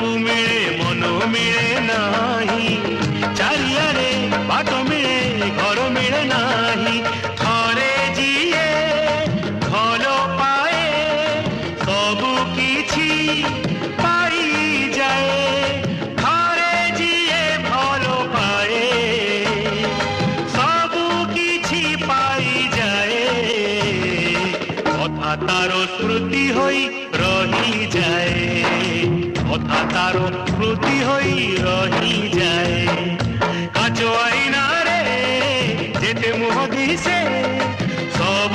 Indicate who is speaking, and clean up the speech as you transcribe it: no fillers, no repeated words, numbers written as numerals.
Speaker 1: ସବୁ ମିଳେ ମନ ମିଳେ ନାହିଁ, ଚାରିଆଡ଼େ ବାଟ ମିଳେ ଘର ମିଳେ ନାହିଁ। ଥରେ ଯିଏ ଭଲ ପାଏ ସବୁ କିଛି ପାଇଯାଏ, ଥରେ ଯିଏ ଭଲ ପାଏ ସବୁ କିଛି ପାଇଯାଏ। କଥା ତାର ସ୍ମୃତି ହୋଇ ରହିଯାଏ, কথা তার স্মৃতি হই রহি যায়। কাচ আইনারে যেতে মুহ দিছে সব